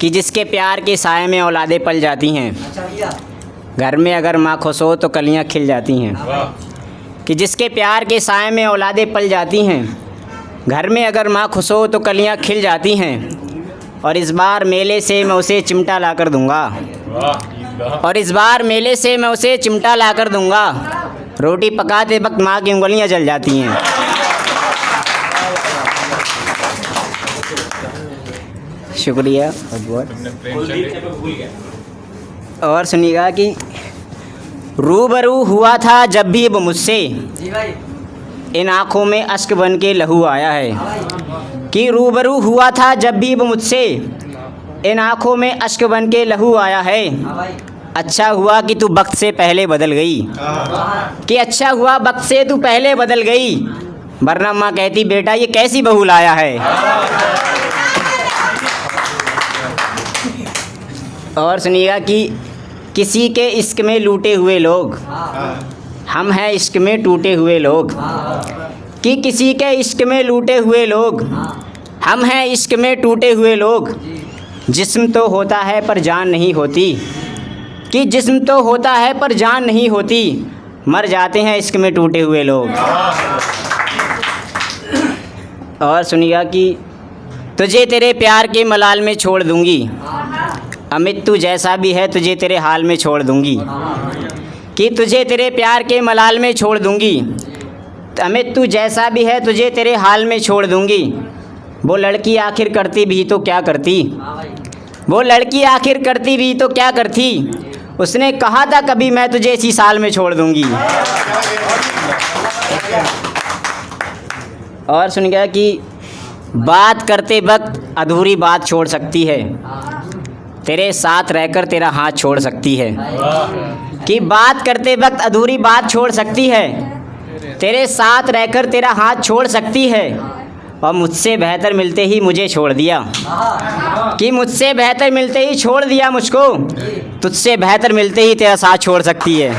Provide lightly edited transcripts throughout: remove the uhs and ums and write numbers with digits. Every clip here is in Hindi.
कि जिसके प्यार के साए में औलादें पल जाती हैं, घर में अगर माँ खुश हो तो कलियाँ खिल जाती हैं। कि जिसके प्यार के साए में औलादें पल जाती हैं, घर में अगर माँ खुश हो तो कलियाँ खिल जाती हैं। और इस बार मेले से मैं उसे चिमटा ला कर दूँगा, और इस बार मेले से मैं उसे चिमटा ला कर दूँगा। रोटी पकाते वक्त माँ की उंगलियाँ जल जाती हैं। शुक्रिया। और सुनिएगा कि रूबरू हुआ था जब भी वो मुझसे, इन आँखों में अश्क बन के लहू आया है। कि रूबरू हुआ था जब भी वो मुझसे, इन आँखों में अश्क बन के लहू आया है। अच्छा हुआ कि तू वक्त से पहले बदल गई, कि अच्छा हुआ वक्त से तू पहले बदल गई, वरना माँ कहती बेटा ये कैसी बहू लाया है। और सुनिएगा कि किसी के इश्क में लूटे हुए लोग, हम हैं इश्क में टूटे हुए लोग। कि किसी के इश्क में लूटे हुए लोग, हम हैं इश्क में टूटे हुए लोग। जिस्म तो होता है पर जान नहीं होती, कि जिस्म तो होता है पर जान नहीं होती, मर जाते हैं इश्क में टूटे हुए लोग। और सुनिएगा कि तुझे तेरे प्यार के मलाल में छोड़ दूंगी, अमित तू जैसा भी है तुझे तेरे हाल में छोड़ दूंगी। कि तुझे तेरे प्यार के मलाल में छोड़ दूंगी, अमित तू जैसा भी है तुझे तेरे हाल में छोड़ दूंगी। वो लड़की आखिर करती भी तो क्या करती, वो लड़की आखिर करती भी तो क्या करती, उसने कहा था कभी मैं तुझे इसी साल में छोड़ दूंगी। और सुन गया कि बात करते वक्त अधूरी बात छोड़ सकती है, तेरे साथ रहकर तेरा हाथ छोड़ सकती है। कि बात करते वक्त अधूरी बात छोड़ सकती है, तेरे साथ रहकर तेरा हाथ छोड़ सकती है। और मुझसे बेहतर मिलते ही मुझे छोड़ दिया, कि मुझसे बेहतर मिलते ही छोड़ दिया मुझको, तुझसे बेहतर मिलते ही तेरा साथ छोड़ सकती है।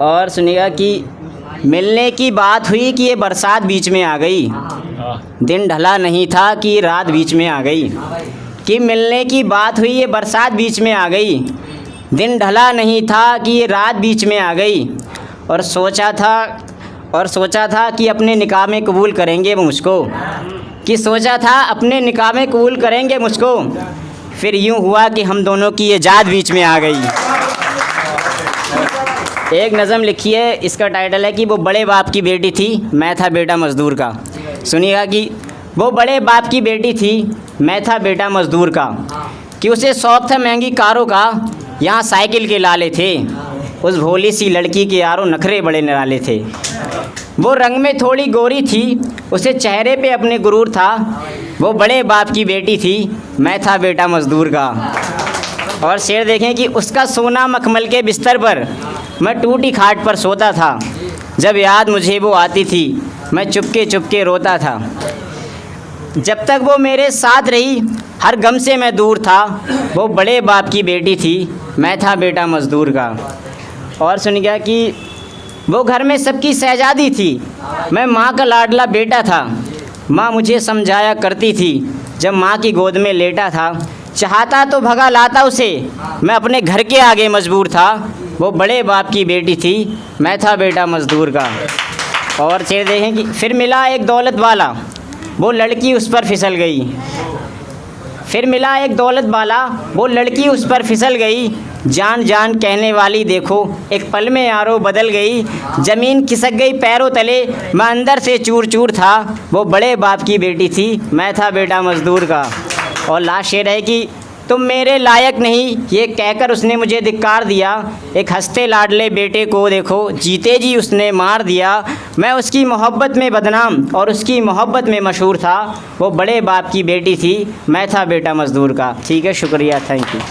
और सुनिएगा कि मिलने की बात हुई कि ये बरसात बीच में आ गई, दिन ढला नहीं था कि रात बीच में आ गई। कि मिलने की बात हुई ये बरसात बीच में आ गई, दिन ढला नहीं था कि ये रात बीच में आ गई। और सोचा था कि अपने निकाह में कबूल करेंगे वो मुझको, कि सोचा था अपने निकाह में कबूल करेंगे मुझको, फिर यूँ हुआ कि हम दोनों की ये जात बीच में आ गई। एक नज़म लिखी है, इसका टाइटल है कि वो बड़े बाप की बेटी थी, मैं था बेटा मज़दूर का। सुनिएगा कि वो बड़े बाप की बेटी थी, मैं था बेटा मज़दूर का। कि उसे शौक़ था महंगी कारों का, यहाँ साइकिल के लाले थे, उस भोली सी लड़की के यारों नखरे बड़े निराले थे। वो रंग में थोड़ी गोरी थी, उसे चेहरे पे अपने गुरूर था, वो बड़े बाप की बेटी थी, मैं था बेटा मज़दूर का। और शेर देखें कि उसका सोना मखमल के बिस्तर पर, मैं टूटी खाट पर सोता था, जब याद मुझे वो आती थी, मैं चुपके चुपके रोता था। जब तक वो मेरे साथ रही हर गम से मैं दूर था, वो बड़े बाप की बेटी थी, मैं था बेटा मज़दूर का। और सुन गया कि वो घर में सबकी शहजादी थी, मैं माँ का लाडला बेटा था, माँ मुझे समझाया करती थी, जब माँ की गोद में लेटा था, चाहता तो भगा लाता उसे, मैं अपने घर के आगे मजबूर था, वो बड़े बाप की बेटी थी, मैं था बेटा मज़दूर का। और शेर देखें कि फिर मिला एक दौलत वाला, वो लड़की उस पर फिसल गई, फिर मिला एक दौलत वाला, वो लड़की उस पर फिसल गई, जान जान कहने वाली देखो एक पल में यारो बदल गई, ज़मीन खिसक गई पैरों तले, मैं अंदर से चूर चूर था, वो बड़े बाप की बेटी थी, मैं था बेटा मज़दूर का। और लास्ट शेर है कि तुम मेरे लायक नहीं, ये कहकर उसने मुझे धिक्कार दिया, एक हंसते लाडले बेटे को देखो जीते जी उसने मार दिया, मैं उसकी मोहब्बत में बदनाम और उसकी मोहब्बत में मशहूर था, वो बड़े बाप की बेटी थी, मैं था बेटा मज़दूर का। ठीक है, शुक्रिया, थैंक यू।